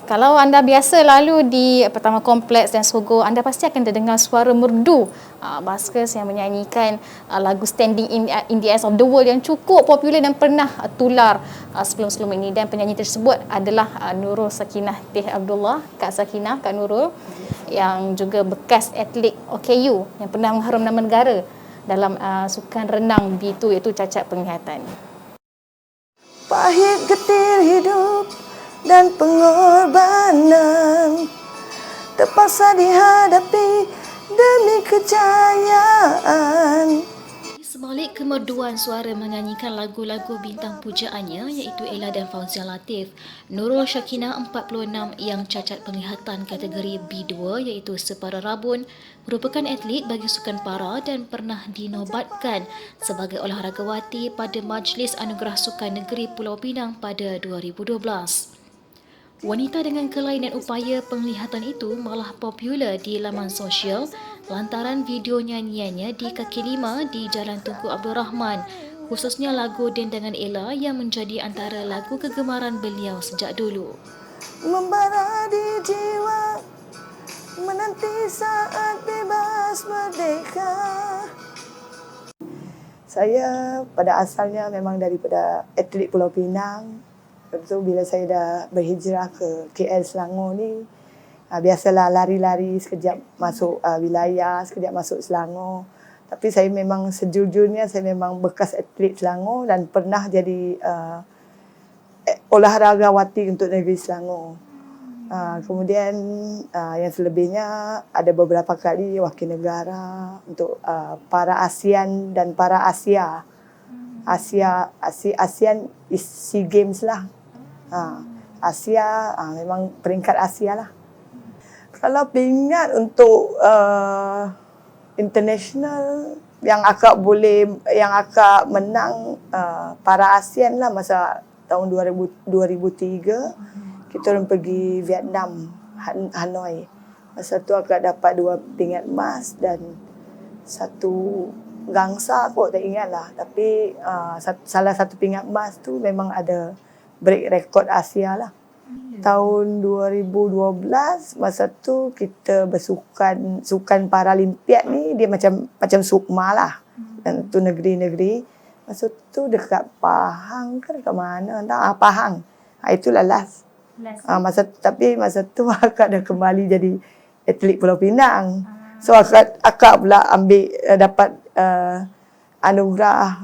Kalau anda biasa lalu di Pertama Kompleks dan Sogo, anda pasti akan terdengar suara merdu buskers yang menyanyikan lagu Standing in the Eyes of the World yang cukup popular dan pernah tular sebelum-sebelum ini. Dan penyanyi tersebut adalah Nurul Sakinah Teh Abdullah, Kak Sakinah, Kak Nurul, yang juga bekas atlet OKU yang pernah mengharum nama negara dalam sukan renang B2, iaitu cacat penglihatan. Pahit getir hidup dan pengorbanan terpaksa dihadapi demi kejayaan. Sebalik kemerduan suara menyanyikan lagu-lagu bintang pujaannya iaitu Ella dan Fauzia Latif, Nurul Sakinah 46 yang cacat penglihatan kategori B2 iaitu separa rabun merupakan atlet bagi sukan para dan pernah dinobatkan sebagai olahragawati pada Majlis Anugerah Sukan Negeri Pulau Pinang pada 2012. Wanita dengan kelainan upaya penglihatan itu malah popular di laman sosial lantaran video nyanyiannya di kaki lima di Jalan Tunku Abdul Rahman, khususnya lagu Dendangan Ella yang menjadi antara lagu kegemaran beliau sejak dulu. Membara di jiwa, menanti saat bebas merdeka. Saya pada asalnya memang daripada atlet Pulau Pinang. Lepas tu bila saya dah berhijrah ke KL Selangor ni, biasalah lari-lari sekejap masuk wilayah, sekejap masuk Selangor. Tapi saya memang sejujurnya saya memang bekas atlet Selangor dan pernah jadi olahragawati untuk negeri Selangor. Kemudian yang selebihnya ada beberapa kali wakil negara untuk para ASEAN dan para Asia. ASEAN SEA Games lah. Asia memang peringkat Asia lah. Kalau pingat untuk international yang akak menang para ASEAN lah masa tahun 2003 kita orang pergi Vietnam, Hanoi. Masa tu akak dapat 2 pingat emas dan 1 gangsa kot, tak ingat lah. Tapi salah satu pingat emas tu memang ada break rekod Asia lah. Tahun 2012 masa tu kita sukan Paralimpiad ni dia macam sukma lah. Dan tu negeri-negeri. Masa tu dekat Pahang ke dekat mana? Entah, Pahang. Itulah last. Tapi masa tu akak dah kembali jadi atlet Pulau Pinang. So akak pula dapat anugerah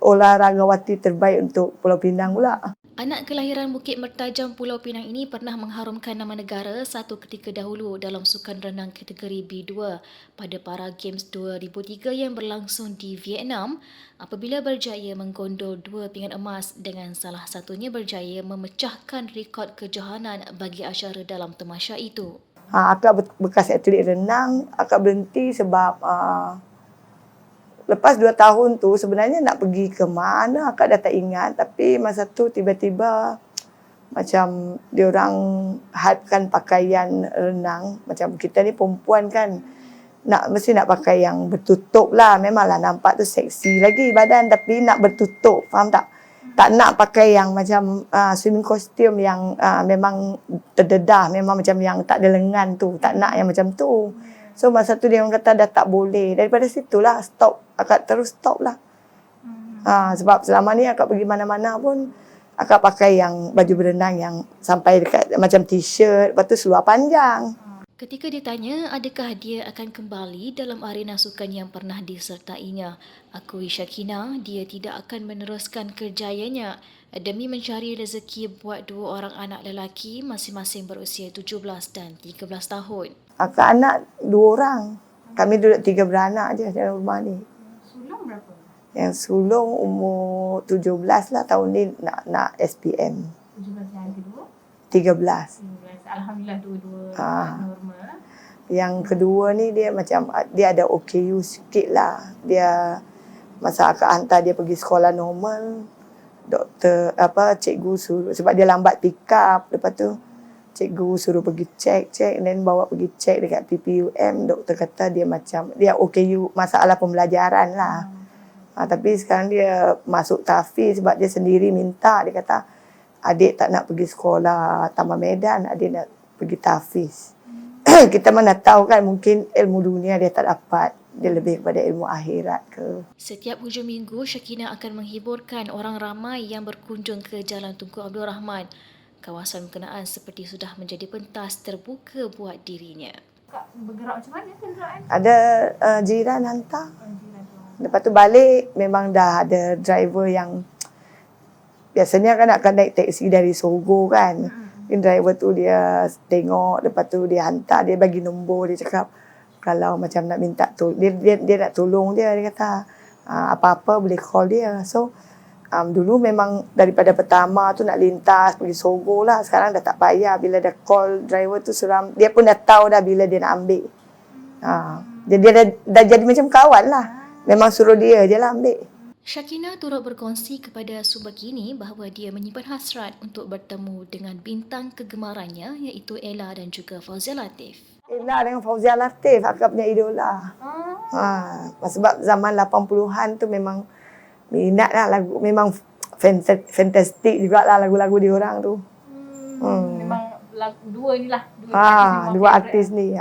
olahragawati terbaik untuk Pulau Pinang pula. Anak kelahiran Bukit Mertajam Pulau Pinang ini pernah mengharumkan nama negara satu ketika dahulu dalam sukan renang kategori B2 pada Para Games 2003 yang berlangsung di Vietnam apabila berjaya menggondol 2 pingat emas dengan salah satunya berjaya memecahkan rekod kejohanan bagi asyara dalam tamasya itu. Akak bekas atlet renang, akak berhenti sebab lepas 2 tahun tu sebenarnya nak pergi ke mana akak dah tak ingat, tapi masa tu tiba-tiba macam diorang hypekan pakaian renang, macam kita ni perempuan kan mesti nak pakai yang bertutup lah, memanglah nampak tu seksi lagi badan tapi nak bertutup, faham tak? Tak nak pakai yang macam swimming costume yang memang terdedah, memang macam yang tak ada lengan tu, tak nak yang macam tu. So masa tu dia orang kata dah tak boleh. Daripada situlah stop. Akak terus stop lah. Sebab selama ni akak pergi mana-mana pun akak pakai yang baju berenang yang sampai dekat macam t-shirt, lepas tu seluar panjang. Ketika ditanya adakah dia akan kembali dalam arena sukan yang pernah disertainya, akui Sakinah dia tidak akan meneruskan kerjayanya demi mencari rezeki buat 2 orang anak lelaki masing-masing berusia 17 dan 13 tahun. Akak anak 2 orang. Kami duduk 3 beranak je dalam rumah ni. Sulung berapa? Yang sulung umur 17 lah, tahun ni nak SPM. 17 yang kedua? 13. Alhamdulillah dua-dua normal. Yang kedua ni dia macam dia ada OKU sikit lah. Dia masa akak hantar dia pergi sekolah normal, cikgu suruh sebab dia lambat pick up, lepas tu cikgu suruh pergi check dan bawa pergi check dekat PPUM. Doktor kata dia macam dia OKU, masalah pembelajaran lah. Tapi sekarang dia masuk tahfiz sebab dia sendiri minta, dia kata adik tak nak pergi sekolah Taman Medan, adik nak pergi tahfiz. Kita mana tahu kan, mungkin ilmu dunia dia tak dapat, dia lebih kepada ilmu akhirat ke. Setiap hujung minggu, Syakina akan menghiburkan orang ramai yang berkunjung ke Jalan Tunku Abdul Rahman. Kawasan berkenaan seperti sudah menjadi pentas terbuka buat dirinya. Kak bergerak macam mana kenderaan? Ada jiran hantar. Lepas tu balik memang dah ada driver yang biasanya kan akan naik teksi dari Sogo kan. Driver tu dia tengok, lepas tu dia hantar, dia bagi nombor, dia cakap kalau macam nak minta dia nak tolong dia kata apa-apa boleh call dia. So dulu memang daripada pertama tu nak lintas pergi Sogo lah, sekarang dah tak payah. Bila dah call driver tu seram, dia pun dah tahu dah bila dia nak ambil. Jadi dia dah jadi macam kawan lah. Memang suruh dia je lah ambil. Syakina turut berkongsi kepada Subakini bahawa dia menyimpan hasrat untuk bertemu dengan bintang kegemarannya iaitu Ella dan juga Fauzia Latif. Ella dengan Fauzia Latif, akak punya idola. Sebab zaman 80-an tu memang minat lah lagu, memang fantastik jugalah lagu-lagu dia orang tu. Memang dua ni lah. Dua artis ni.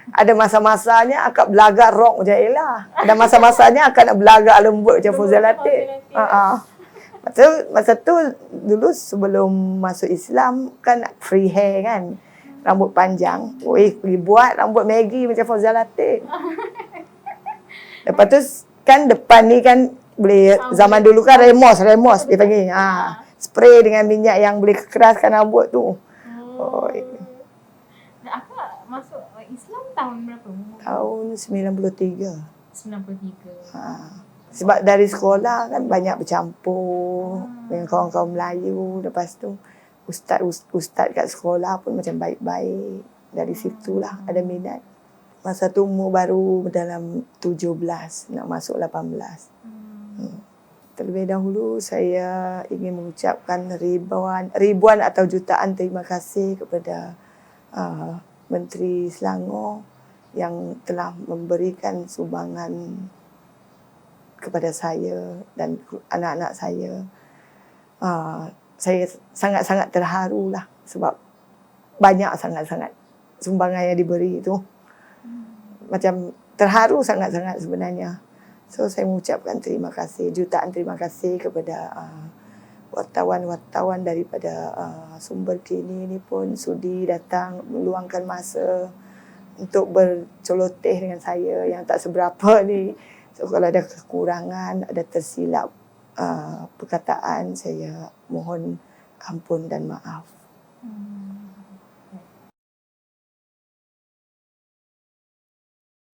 Ada masa-masanya akak belagak rock macam Ella. Ada masa-masanya akak nak belagak lembut macam Fauzia Latif. Masa tu dulu sebelum masuk Islam kan free hair kan. Rambut panjang. Pergi buat rambut Maggie macam Fauzia Latif. Lepas tu kan depan ni kan boleh, zaman dulu kan remos dia panggil. Spray dengan minyak yang boleh keraskan rambut tu. Akak masuk Islam tahun berapa? Tahun 93. 93. Sebab dari sekolah kan banyak bercampur dengan kawan-kawan Melayu. Lepas tu ustaz kat sekolah pun macam baik-baik. Dari situlah ada minat. Masa tu umur baru dalam 17, nak masuk 18. Terlebih dahulu saya ingin mengucapkan ribuan atau jutaan terima kasih kepada Menteri Selangor yang telah memberikan sumbangan kepada saya dan anak-anak saya. Saya sangat-sangat terharu lah sebab banyak sangat-sangat sumbangan yang diberi itu. Macam terharu sangat-sangat sebenarnya. So saya mengucapkan terima kasih, jutaan terima kasih kepada wartawan-wartawan daripada Sumber Kini ni pun sudi datang meluangkan masa untuk berceloteh dengan saya yang tak seberapa ni. So kalau ada kekurangan, ada tersilap perkataan, saya mohon ampun dan maaf.